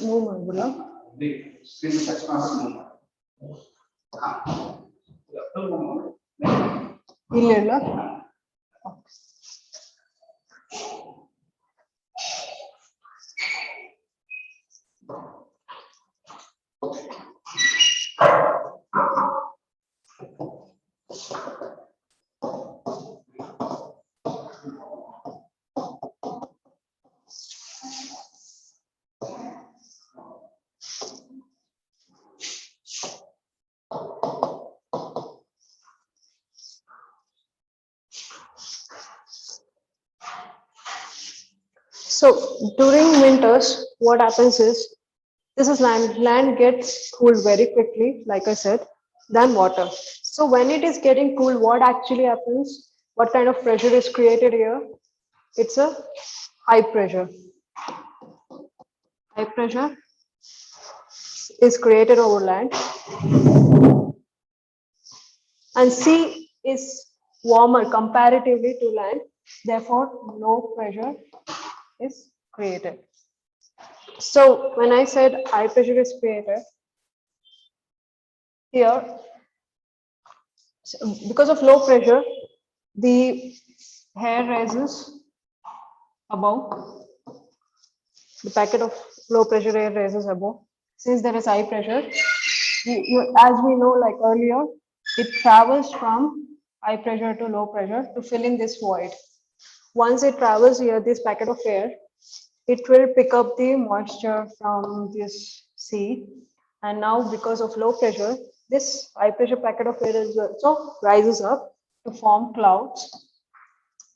Move ಮಾಡ್ಬಿಡ ಇಲ್ಲ ಇಲ್ಲ So during winters, what happens is this is land. Land gets cooled very quickly, like I said, than water. So when it is getting cooled, what actually happens? What kind of pressure is created here? It's a high pressure. High pressure is created over land, and sea is warmer comparatively to land. Therefore, low pressure is created. So when I said high pressure is created, here, because of low pressure, the air rises above. The packet of low pressure air rises above. Since there is high pressure, as we know, like earlier, it travels from high pressure to low pressure to fill in this void. Once it travels here, this packet of air, it will pick up the moisture from this sea. And now because of low pressure, this high pressure packet of air is also rises up to form clouds.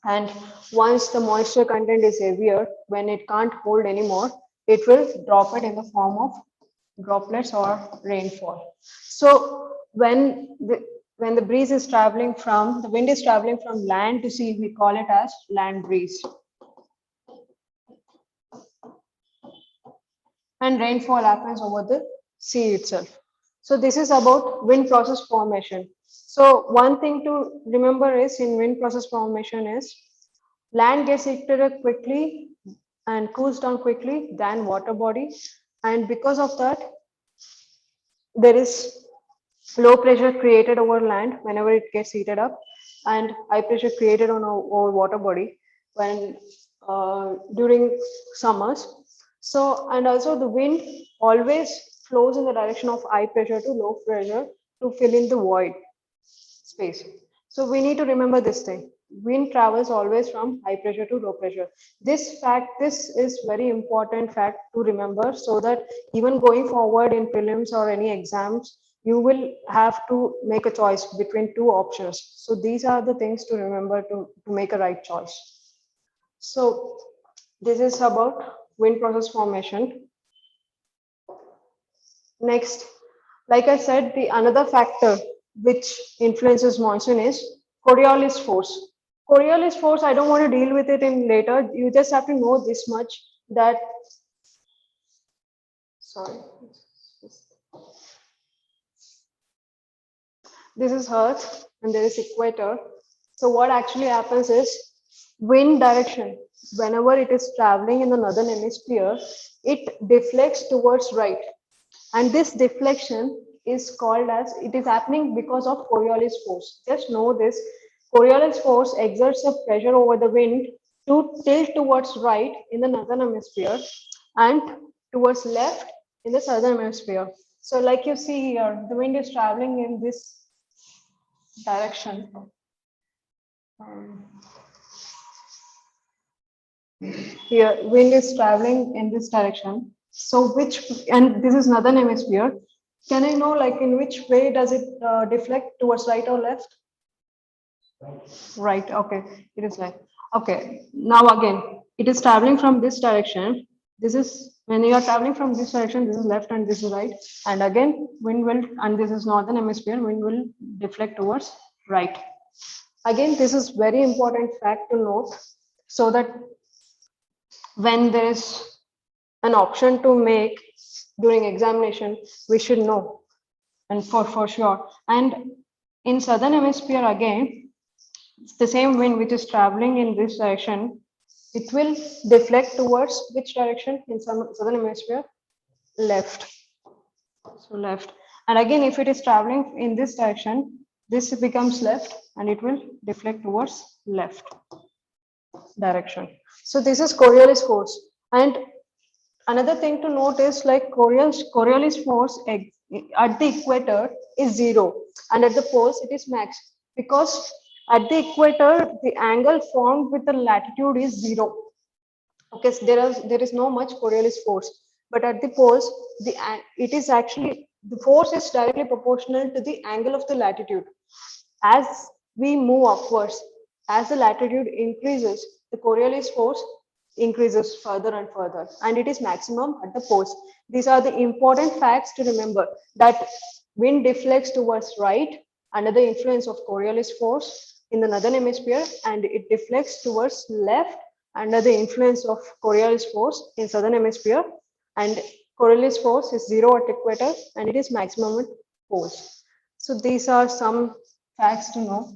And once the moisture content is heavier, when it can't hold anymore, it will drop it in the form of droplets or rainfall. So when the breeze is traveling from, the wind is traveling from land to sea, we call it as land breeze. And rainfall happens over the sea itself. So this is about wind process formation. So one thing to remember is in wind process formation is land gets heated up quickly and cools down quickly than water body. And because of that, there is low pressure created over land whenever it gets heated up, and high pressure created on our water body when during summers. So, and also the wind always flows in the direction of high pressure to low pressure to fill in the void space. So we need to remember this thing. Wind travels always from high pressure to low pressure. This is very important fact to remember, so that even going forward in prelims or any exams, you will have to make a choice between two options. So these are the things to remember to make a right choice. So this is about wind process formation. Next, like I said, the another factor which influences monsoon is Coriolis force. Coriolis force, I don't want to deal with it in later. You just have to know this much, that, sorry, this is Earth and there is equator. So what actually happens is wind direction, whenever it is traveling in the northern hemisphere, it deflects towards right. And this deflection is called as, it is happening because of Coriolis force. Just know this, Coriolis force exerts a pressure over the wind to tilt towards right in the northern hemisphere and towards left in the southern hemisphere. So like you see here, the wind is traveling in this direction. Here, wind is traveling in this direction. So which, and this is northern hemisphere. Can I know, like, in which way does it deflect, towards right or left? Right, okay, it is right. Okay, now again, it is traveling from this direction. This is, when you are traveling from this direction, this is left and this is right. And again, wind will, and this is northern hemisphere, wind will deflect towards right. Again, this is very important fact to note, so that when there is an option to make during examination, we should know, and for sure. And in southern hemisphere again, it's the same wind which is traveling in this direction. It will deflect towards which direction in some southern hemisphere? Left. So left. And again, if it is traveling in this direction, this becomes left and it will deflect towards left direction. So this is Coriolis force. And another thing to note is like Coriolis force at the equator is 0 and at the poles it is max, because at the equator the angle formed with the latitude is 0. Okay, so there is no much Coriolis force, but at the poles it is actually, the force is directly proportional to the angle of the latitude. As we move upwards, as the latitude increases, the Coriolis force increases further and further, and it is maximum at the poles. These are the important facts to remember, that wind deflects towards right under the influence of Coriolis force in the northern hemisphere, and it deflects towards left under the influence of Coriolis force in southern hemisphere. And Coriolis force is 0 at equator and it is maximum at poles. So these are some facts to know.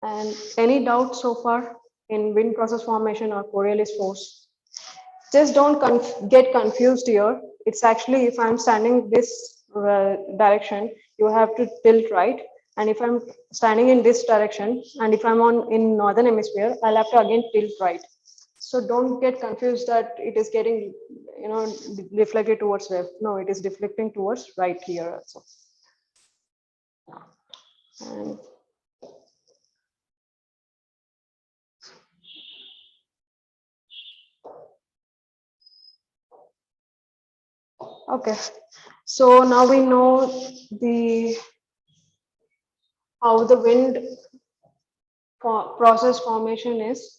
And any doubt so far in wind process formation or Coriolis force? Just don't get confused here. It's actually, if I'm standing this direction, you have to tilt right. And if I'm standing in this direction, and if I'm in northern hemisphere, I'll have to again tilt right. So don't get confused that it is getting, deflected towards left. No, it is deflecting towards right here also. And okay, so now we know how the wind process formation is,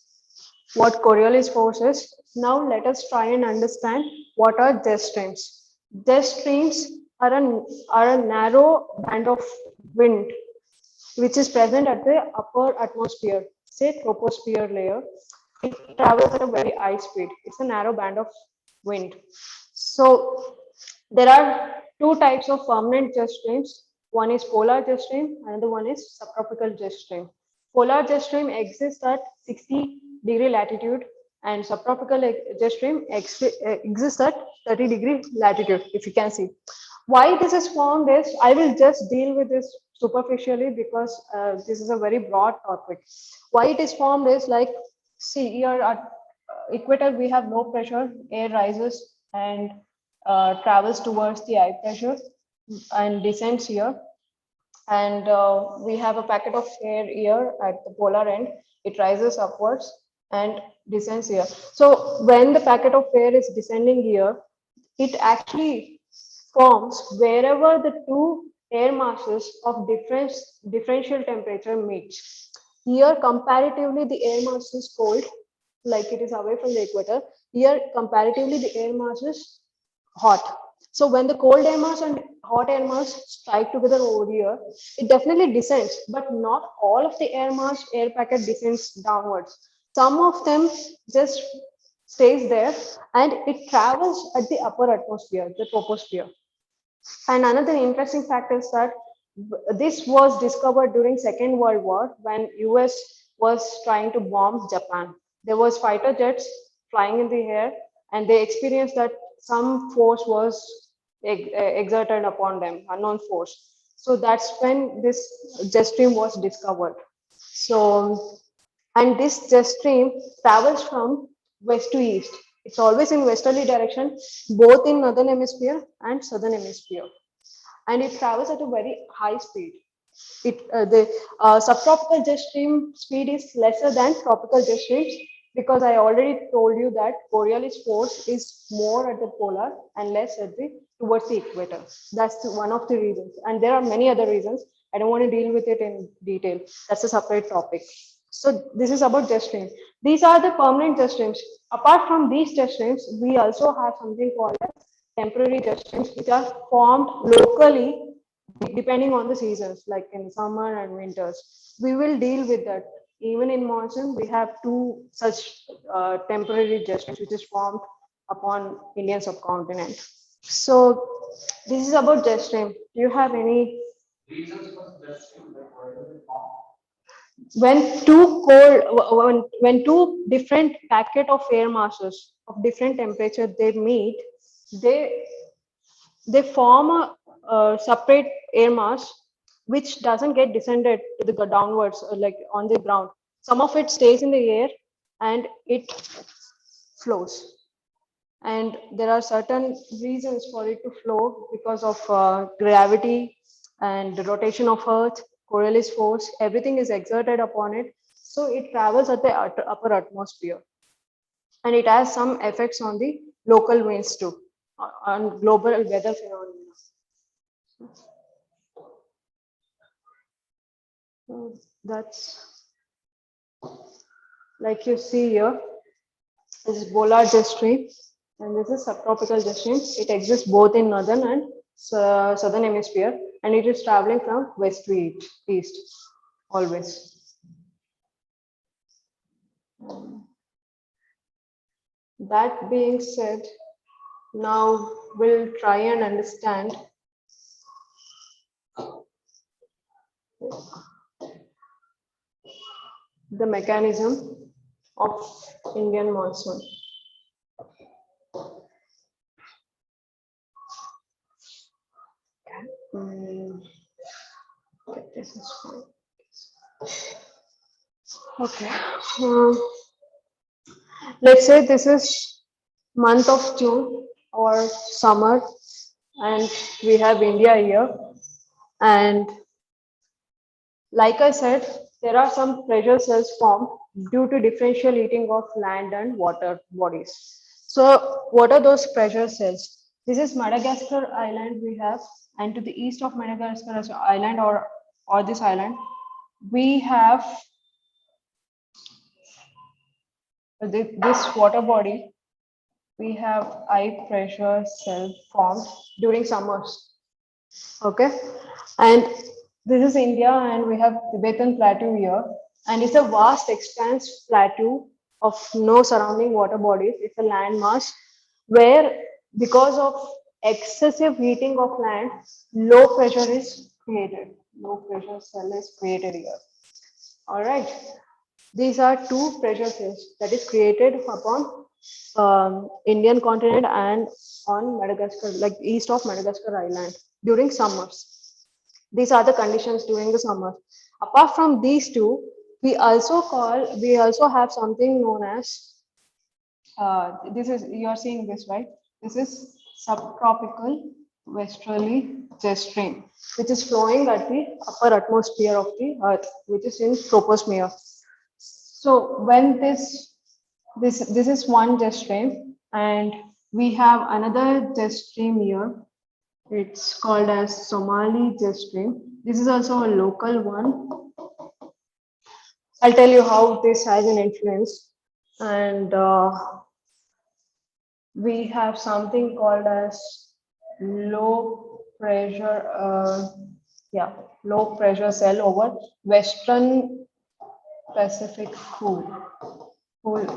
what Coriolis force is. Now let us try and understand what are jet streams. Jet streams are a narrow band of wind which is present at the upper atmosphere, say troposphere layer. It travels at a very high speed. It's a narrow band of wind. So there are two types of permanent jet streams. One is polar jet stream, another one is subtropical jet stream. Polar jet stream exists at 60-degree latitude, and subtropical jet stream exists at 30-degree latitude, if you can see. Why this is formed is, I will just deal with this superficially because this is a very broad topic. Why it is formed is like, see here at equator we have low pressure, air rises and travels towards the high pressure and descends here, and we have a packet of air here at the polar end. It rises upwards and descends here. So when the packet of air is descending here, it actually forms wherever the two air masses of differential temperature meets. Here comparatively the air mass is cold, like it is away from the equator. Here comparatively the air mass is hot. So when the cold air mass and hot air mass strike together over here, it definitely descends, but not all of the air packet descends downwards. Some of them just stays there and it travels at the upper atmosphere, the troposphere. And another interesting fact is that this was discovered during Second World War when US was trying to bomb Japan. There was fighter jets flying in the air and they experienced that some force was exerted upon them, unknown force. So that's when this jet stream was discovered. So, and this jet stream travels from west to east. It's always in westerly direction, both in northern hemisphere and southern hemisphere, and it travels at a very high speed. The subtropical jet stream speed is lesser than tropical jet streams, because I already told you that Coriolis force is more at the polar and less at the towards the equator. That's one of the reasons, and there are many other reasons. I don't want to deal with it in detail. That's a separate topic. So this is about jet streams. These are the permanent jet streams. Apart from these jet streams, we also have something called as temporary jet streams, which are formed locally depending on the seasons, like in summer and winters. We will deal with that even in monsoon, we have two such temporary jet streams which is formed upon Indian subcontinent. So this is about jet stream. Do you have any? When when two different packet of air masses of different temperature they meet, they they form a separate air mass which doesn't get descended to the downwards like on the ground. Some of it stays in the air and it flows. And there are certain reasons for it to flow because of gravity and the rotation of Earth, Coriolis force, everything is exerted upon it. So it travels at the upper atmosphere. And it has some effects on the local winds too, on global weather phenomena. So that's like you see here, this is Bolar jet stream, and this is subtropical jet stream. It exists both in northern and southern hemisphere, and it is traveling from west to east always. That being said, now we'll try and understand the mechanism of Indian monsoon. Okay, this is fine. Okay. Let's say this is month of June or summer, and we have India here. And like I said, there are some pressure cells formed due to differential heating of land and water bodies. So what are those pressure cells? This is Madagascar island we have, and to the east of Madagascar island or this island, we have this water body. We have high pressure cell formed during summers. Okay, and this is India, and we have Tibetan Plateau here, and it's a vast expanse plateau of no surrounding water bodies. It's a landmass where, because of excessive heating of land, low pressure is created. Low pressure cell is created here. All right. These are two pressure cells that is created upon Indian continent and on Madagascar, like east of Madagascar island during summers. These are the conditions during the summer. Apart from these two, we also have something known as this is you are seeing this right. This is subtropical westerly jet stream, which is flowing at the upper atmosphere of the Earth, which is in troposphere. So when this is one jet stream, and we have another jet stream here. It's called as Somali jet stream. This is also a local one. I'll tell you how this has an influence. And we have something called as low pressure, low pressure cell over Western Pacific pool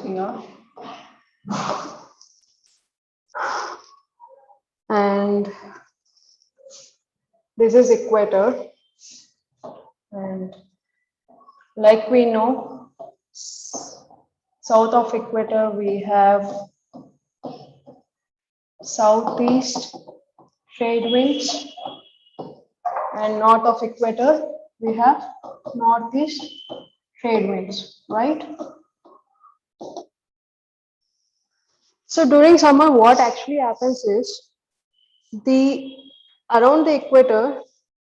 here. And this is equator. And like we know, south of equator, we have southeast trade winds, and north of equator, we have northeast trade winds, right? So during summer, what actually happens is around the equator,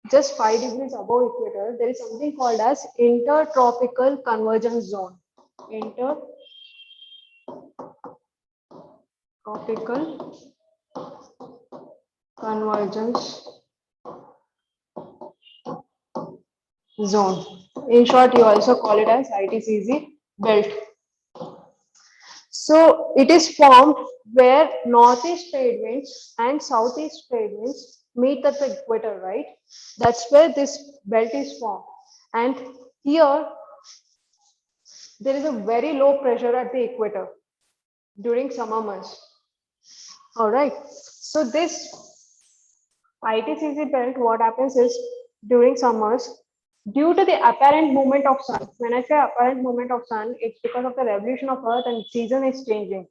just 5 degrees above equator, there is something called as intertropical convergence zone. Intertropical convergence zone. In short, you also call it as ITCZ belt. So it is formed where northeast trade winds and southeast trade winds meet at the equator, right? That's where this belt is formed. And here, there is a very low pressure at the equator during summer months. All right. So this ITCZ belt, what happens is during summers, due to the apparent movement of sun. When I say apparent movement of sun, it's because of the revolution of Earth and season is changing.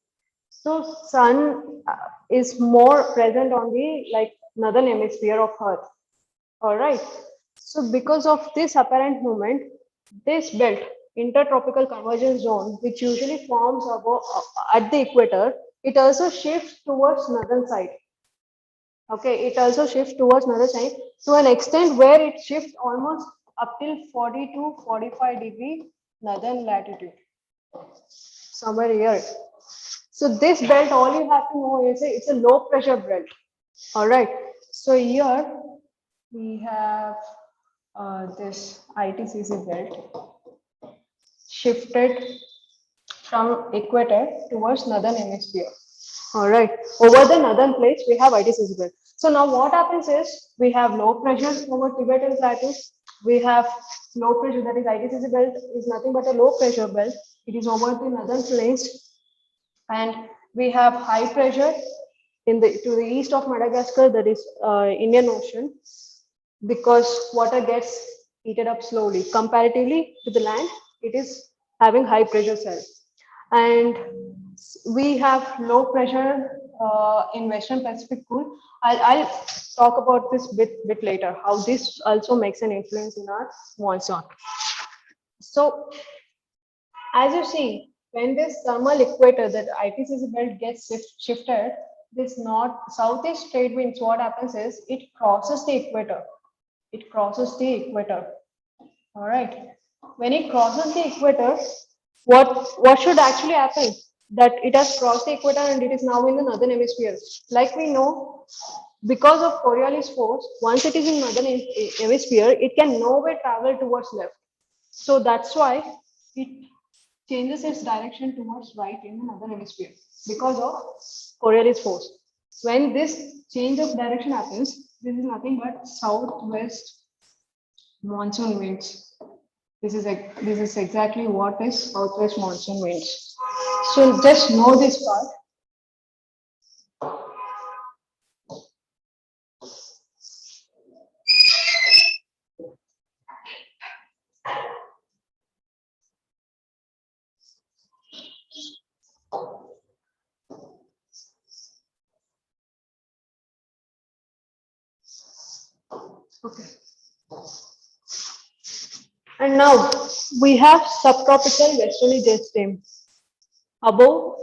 So sun is more present on the like northern hemisphere of Earth. All right. So because of this apparent movement, this belt, intertropical convergence zone, which usually forms above, at the equator, it also shifts towards northern side. Okay, it also shifts towards northern side to an extent where it shifts almost up till 40 to 45-degree northern latitude, somewhere here. So this belt, all you have to know is it's a low pressure belt. All right. So here we have this ITCC belt shifted from equator towards northern hemisphere. All right. Over the northern plates, we have ITCC belt. So now what happens is we have low pressure over Tibetan plateau. We have low pressure, that is ITCC belt is nothing but a low pressure belt. It is over the northern plains, and we have high pressure in the to the east of Madagascar, that is Indian Ocean, because water gets heated up slowly. Comparatively to the land, it is having high pressure cell. And we have low pressure in Western Pacific pool. I'll talk about this bit later, how this also makes an influence in our monsoon. So as you see, when this thermal equator, that ITCC belt gets shifted, this north southeast trade winds, what happens is it crosses the equator. It crosses the equator. All right. When it crosses the equator, what should actually happen? That it has crossed the equator and it is now in the northern hemisphere. Like we know, because of Coriolis force, once it is in northern hemisphere, it can nowhere travel towards left. So that's why it changes its direction towards right in the northern hemisphere because of Coriolis force. When this change of direction happens, this is nothing but southwest monsoon winds. This is exactly what is southwest monsoon winds. So just know this part. Okay. And now we have subtropical westerly jet stream above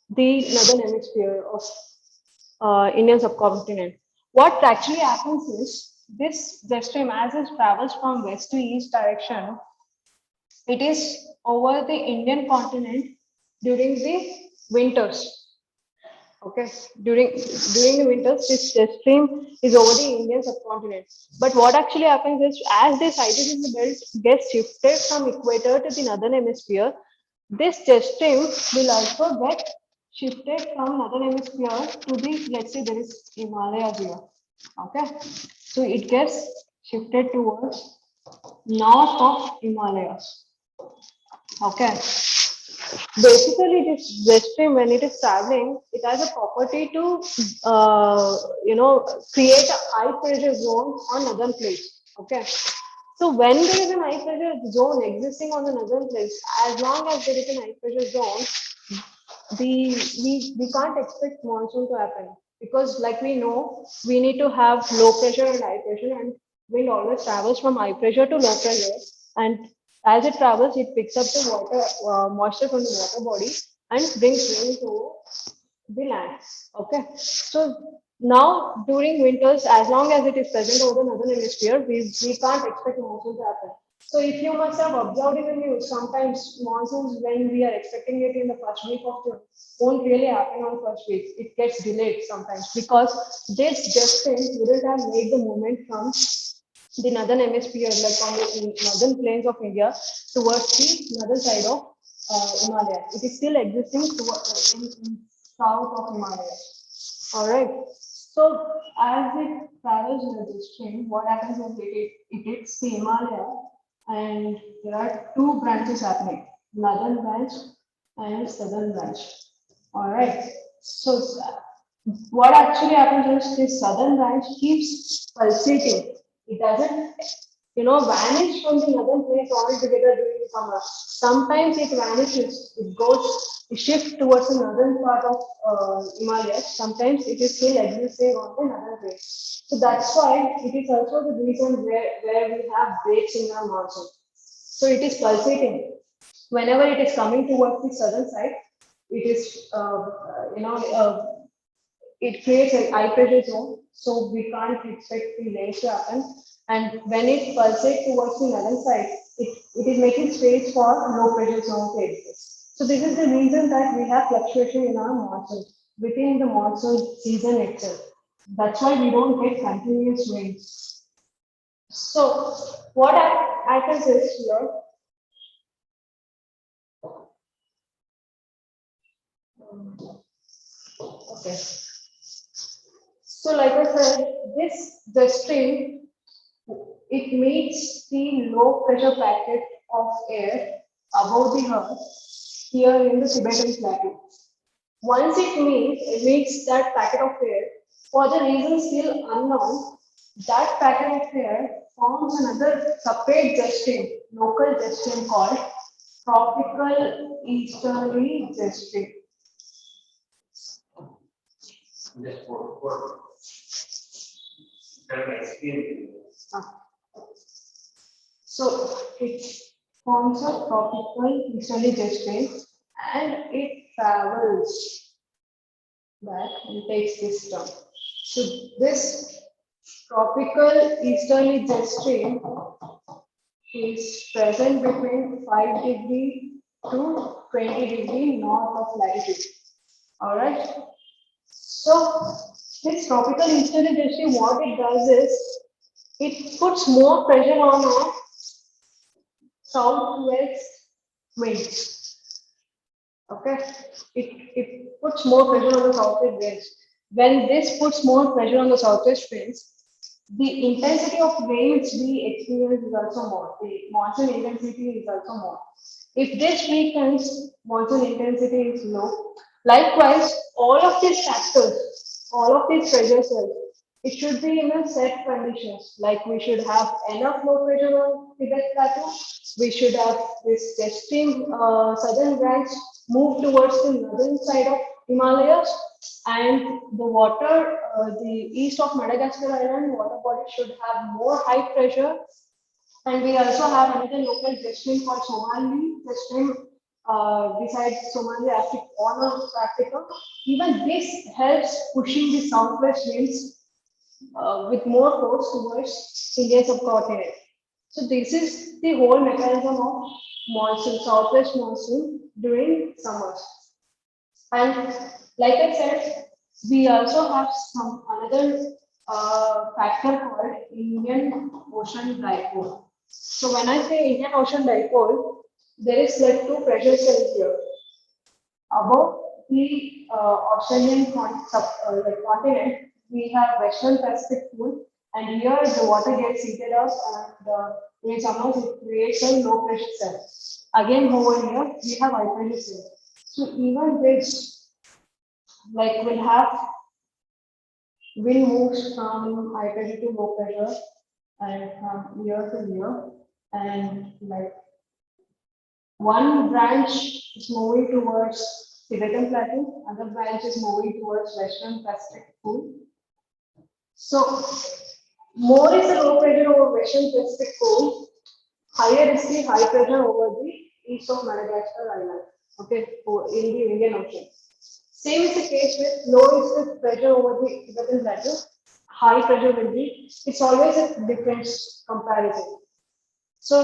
the northern hemisphere of Indian subcontinent. What actually happens is this jet stream, as it travels from west to east direction, it is over the Indian continent during the winters. Okay, during the winters, this jet stream is over the Indian subcontinent. But what actually happens is, as this ITCC belt gets shifted from equator to the northern hemisphere, this jet stream will also get shifted from northern hemisphere to the, let's say there is Himalayas here. Okay, so it gets shifted towards north of Himalayas. Okay, basically this jet stream, when it is traveling, it has a property to create a high pressure zone on northern plates. Okay, so when there is a high pressure zone existing on the northern plates, as long as there is a high pressure zone, we can't expect monsoon to happen, because like we know, we need to have low pressure and high pressure, and wind always travels from high pressure to low pressure, and as it travels, it picks up the water moisture from the water body and brings rain to the land. Okay, so now during winters, as long as it is present over the northern hemisphere, we can't expect monsoon to happen. So if you must have observed in the news, sometimes monsoons, when we are expecting it in the first week of June, won't really happen on first week. It gets delayed sometimes because this just wouldn't have made the movement from the northern hemisphere, like on the northern plains of India, towards the northern side of Himalaya. It is still existing in south of Himalaya. All right. So as it travels in the stream, what happens is it hits the Himalaya, and there are two branches happening. northern branch and southern branch. All right. So what actually happens is this southern branch keeps pulsating. It doesn't, vanish from the northern place altogether during the summer. Sometimes it vanishes. It shifts towards the northern part of Himalayas. Sometimes it is still existing on the northern place. So that's why it is also the reason where we have breaks in our monsoon. So it is pulsating. Whenever it is coming towards the southern side, it is, it creates a high pressure zone, so we can't expect the rains to happen. And when it pulsates towards the northern side, it is making space for low pressure zone to exist. So this is the reason that we have fluctuation in our monsoon within the monsoon season itself. That's why we don't get continuous rains. So what happens is here. Okay. So like I said, the stream, it meets the low pressure packet of air above the earth here in the Tibetan plateau. Once it meets that packet of air, for the reason still unknown, that packet of air forms another separate jet stream, local jet stream called tropical easterly jet stream. So it forms a tropical easterly jet stream and it travels back and takes this turn. So this tropical easterly jet stream is present between 5 degree to 20 degree north of latitude. All right. So this tropical easterly jet stream, what it does is it puts more pressure on our southwest winds. Okay, it puts more pressure on the southwest winds. When this puts more pressure on the southwest winds, the intensity of rains we experience is also more. The monsoon intensity is also more. If this weakens, monsoon intensity is low. Likewise, all of these factors, all of these pressure cells, it should be in a set conditions. Like we should have enough low pressure on Tibet Plateau. We should have this extreme southern branch move towards the northern side of Himalayas, and the water, the east of Madagascar Island water body should have more high pressure. And we also have another local jet stream called Somali jet stream besides Somali Africa, all of Africa. Even this helps pushing the southwest winds with more force towards Indian subcontinent. So this is the whole mechanism of monsoon, southwest monsoon during summers. And like I said, we also have some another factor called Indian Ocean Dipole. So when I say Indian Ocean Dipole, there is like two pressure cells here. Above the Australian continent, we have Western Pacific pool, and here the water gets heated up, and in summers it creates a low pressure cell. Again, over here we have high pressure cell. So even this, like, will have wind moves from high pressure to low pressure, and from year to year, and like one branch is moving towards Tibetan Plateau, other branch is moving towards Western Pacific Pool. So more is the low pressure over Western Pacific Pool, higher is the high pressure over the east of Madagascar Island, okay, in the Indian Ocean. Same is the case with low is the pressure over the Tibetan Plateau, high pressure will be, it's always a difference comparison. So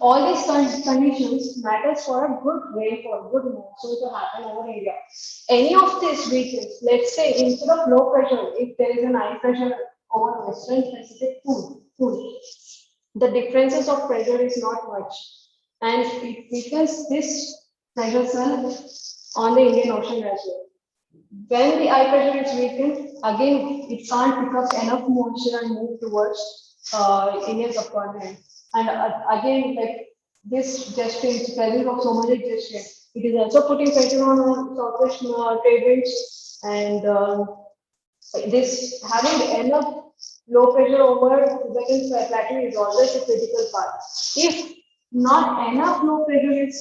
all these conditions matters for a good rainfall, good monsoon to happen over India. Any of these regions, let's say instead of low pressure, if there is an high pressure over Western Pacific pool, the differences of pressure is not much, and it weakens this pressure cell on the Indian Ocean as well. When the high pressure is weakened, again it can't pick up enough moisture and move towards Indian subcontinent. And again, like this gestation, presence of so much gestation, it is also putting pressure on southwest trade winds, and this having enough low pressure over Tibetan plateau is always a critical part. If not enough low pressure is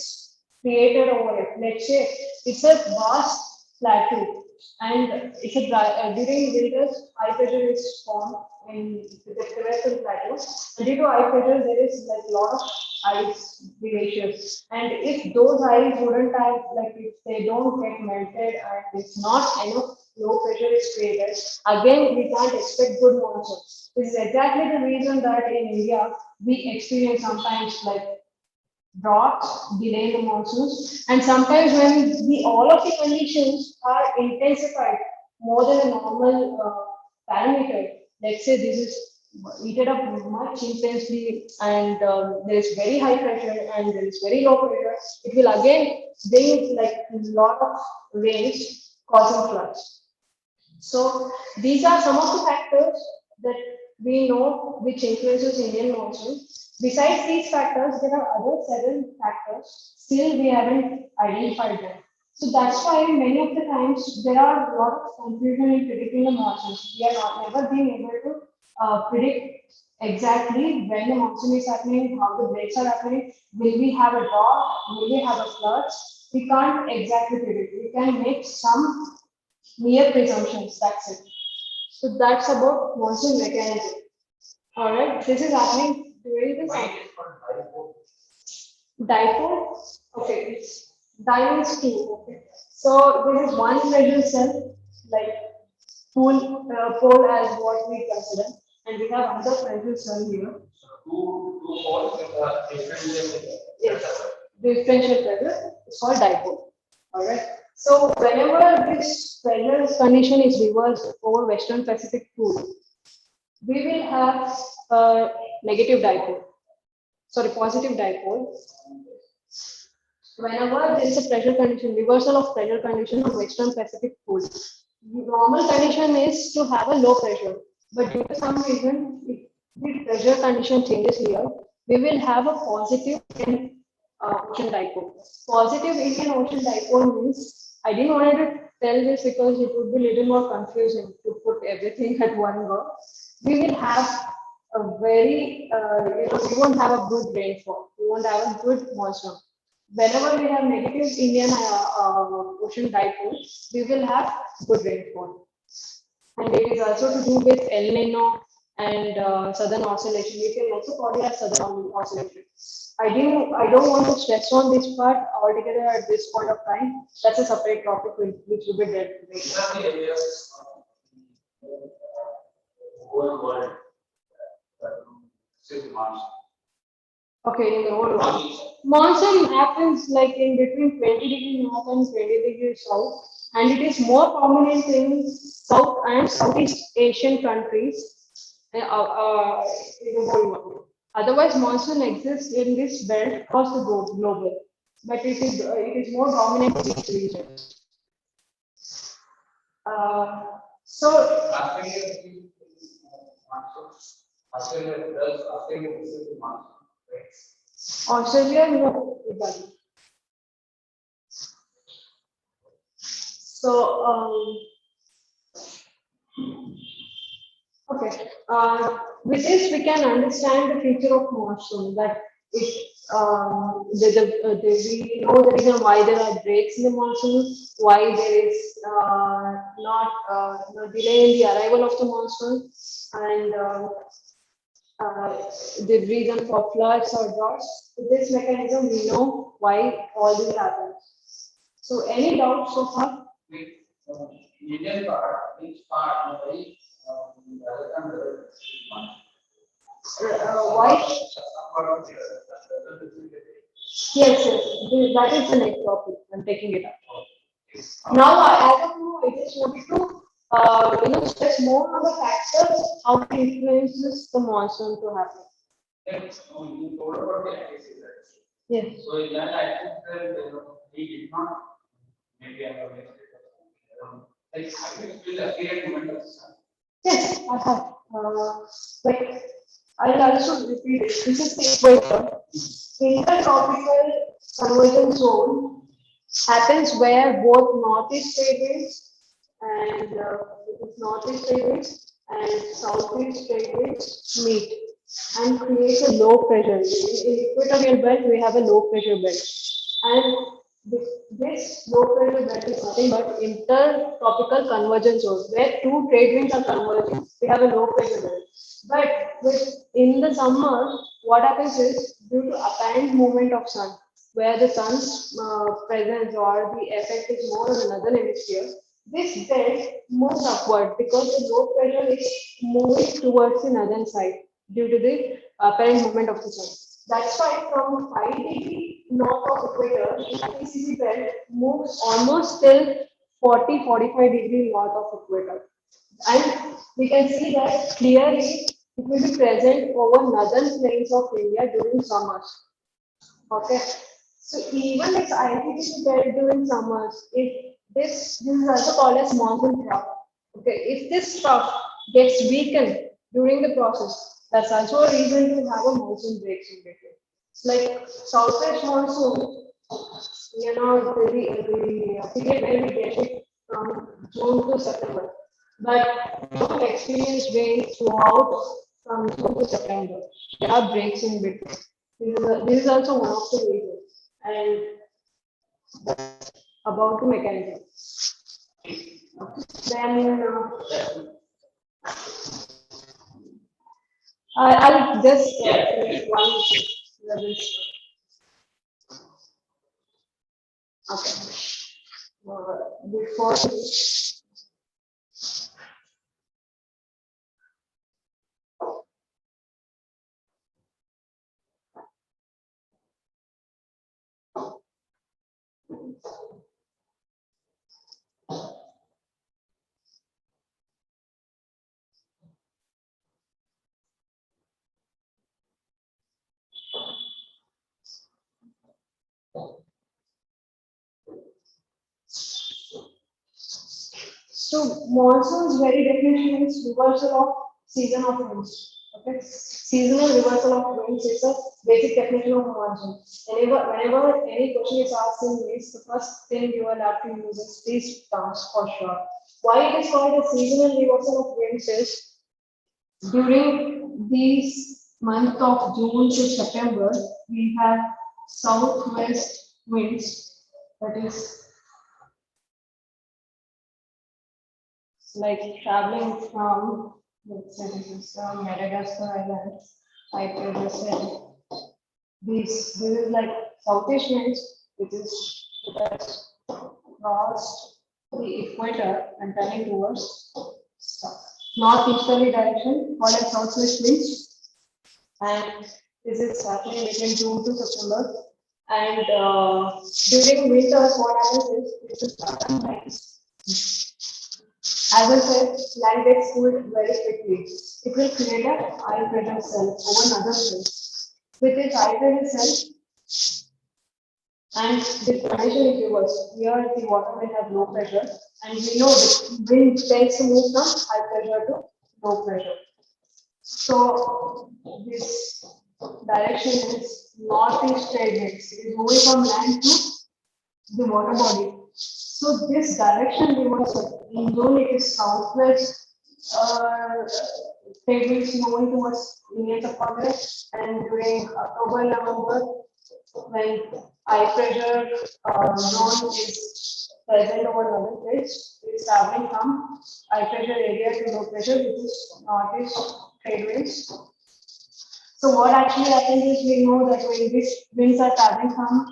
created over it, let's say it's a vast plateau and it's a dry, during winters high pressure is formed in the Tibetan plateau. And due to high pressure, there is like a lot of ice glaciers. And if those ice wouldn't have, like if they don't get melted and it's not enough low pressure is created, again we can't expect good monsoon. This is exactly the reason that in India we experience sometimes like droughts, delay in the monsoons, and sometimes when the all of the conditions are intensified more than a normal parameter, let's say this is heated up much intensely and there is very high pressure and there is very low pressure, it will again bring like a lot of rains causing floods. So these are some of the factors that we know which influences Indian monsoon. Besides these factors, there are other several factors. Still, we haven't identified them. So that's why many of the times there are a lot of confusion in predicting the monsoons. We are not never being able to predict exactly when the monsoon is happening, how the breaks are happening. Will we have a drought? Will we have a flood? We can't exactly predict. We can make some mere presumptions, that's it. So that's about monsoon mechanism. All right, this is happening during the dipole. Okay, it's diamonds two. Okay, so this is one pressure cell, like pole as what we consider, and we have another pressure cell here. Two poles in the differential. Yes, differential pressure is called dipole. All right. So whenever this pressure condition is reversed over Western Pacific pool, we will have a negative dipole. Sorry, positive dipole. Whenever there is a pressure condition, reversal of pressure condition on Western Pacific pool, the normal condition is to have a low pressure. But due to some reason, if the pressure condition changes here, we will have a positive ocean dipole. Positive Indian ocean dipole means I didn't want to tell this because it would be a little more confusing to put everything at one go. We will have a very, we won't have a good rainfall. We won't have a good monsoon. Whenever we have negative Indian ocean dipole, we will have good rainfall. And it is also to do with El Nino and southern oscillation. We can also call it as southern oscillation. I don't want to stress on this part altogether at this point of time. That's a separate topic which will be dealt with. Whole world. Okay, in the whole world. Monsoon happens like in between 20 degrees north and 20 degrees south, and it is more prominent in South and Southeast Asian countries in the whole world. Otherwise, monsoon exists in this belt across the global, but it is more dominant in these regions. So Australia, no, it doesn't. So, okay, with this we can understand the feature of monsoon that it we know the reason why there are breaks in the monsoon, why there is not delay in the arrival of the monsoon, and the reason for floods or droughts. With this mechanism, we know why all this happens. So, any doubts so far? Indian part, which part, why? Why? Yes, that is the next topic. I'm taking it up. Now, as of now, I just wanted to stress more on the factors how it influences the monsoon to happen. Yes. You told about the axis, right? Yes. So in that axis, he did not. Maybe I have missed it. Like, have you still appeared moment of sun? Yes, I have. Like I'll also repeat it. This is the equator. Intertropical convergence zone happens where both northeast trade winds and northeast trade winds and southeast trade winds meet and create a low pressure. In equatorial belt, we have a low pressure belt, and this low pressure belt is nothing but intertropical convergence zone where two trade winds are converging. We have a low pressure belt. But in the summer, what happens is due to apparent movement of sun, where the sun's presence or the effect is more on the northern hemisphere, this belt moves upward because the low pressure is moving towards the northern side due to the apparent movement of the sun. That's why from 5 degree north of equator, the PCC belt moves almost till 40-45 degree north of equator. And we can see that clearly it will be present over northern plains of India during summers. Okay. So even if IPTC belt during summers, if this is also called as monsoon trough. Okay, if this trough gets weakened during the process, that's also a reason to have a monsoon breaks in between. Like southwest monsoon, we get where we get it from June to September, but we don't experience rain throughout from June to September. There are breaks in between. This is also one of the reasons. And about the mechanism. Then I'll just finish one level. Okay. Before so monsoon's very definition is reversal of season of winds. Okay, seasonal reversal of winds is a basic definition of monsoon. Whenever any question is asked in this, the first thing you will have to use is these terms for sure. Why it is called a seasonal reversal of winds is during these month of June to September, we have southwest winds, that is like traveling from, let's say this is Madagascar Island, I can just say this is like southeast winds, which is that's crossed the equator and turning towards northeasterly direction, called as southwest winds. And this is happening between June to September. And during winters, what happens is it will start rise. As I said, land gets cooled very quickly. It will create a high pressure cell over another cell. With this high pressure cell, and the condition is reversed. Here the water will have low pressure, and we know the wind tends to move from high pressure to low pressure. So this direction is northeast trade winds. It is moving from land to the water body. So this direction reversal, though it is southwest trade winds moving towards Indian subcontinent, and during October, November, when high pressure zone is present over northern plates, it is traveling from high pressure area to low pressure, which is northeast trade winds. So what actually happens is we know that when these winds are traveling from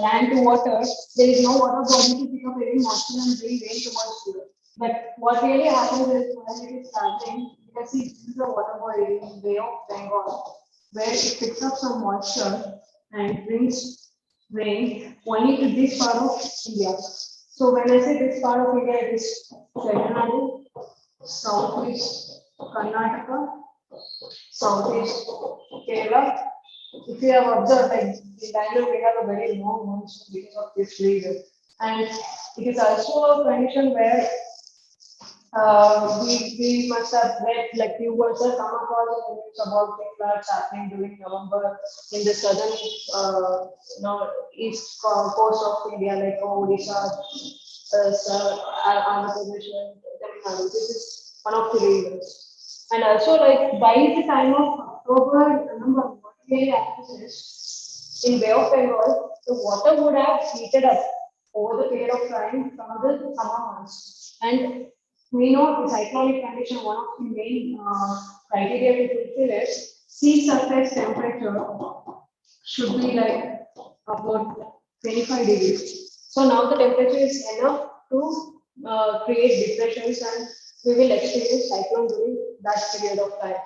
land to water, there is no water body to pick up any moisture and bring rain towards here. But what really happens is when it is traveling, you can see this is a water body in Bay of Bengal, where it picks up some moisture and brings rain only to this part of India. So when I say this part of India, it is Tamil Nadu, southeast Karnataka, southeast Kerala. If you have observed, like in Bangalore, we have a very long monsoon because of this reason. And it is also a condition where we must have read, like you must have come across the news about the floods happening during November in the southern, east coast of India, like Odisha, Andhra Pradesh, and Tamil Nadu. This is one of the reasons. And also, like by the time of October, November, what we happens is in Bay of Bengal, the water would have heated up over the period of time from the summer months. And we know the cyclonic condition, one of the main criteria to fulfill is sea surface temperature should be like about 25 degrees. So now the temperature is enough to create depressions, and we will experience cyclone during that period of time.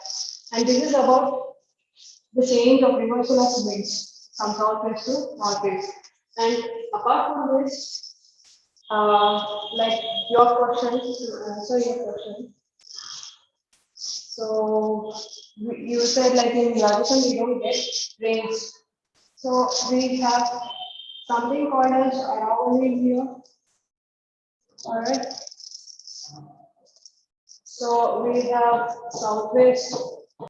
And this is about the change of reversal of winds from southwest to northeast. And apart from this, like your question, so your question. So you said like in Rajasthan we don't get rains. So we have something called as Aravalli here. Alright. So we have southwest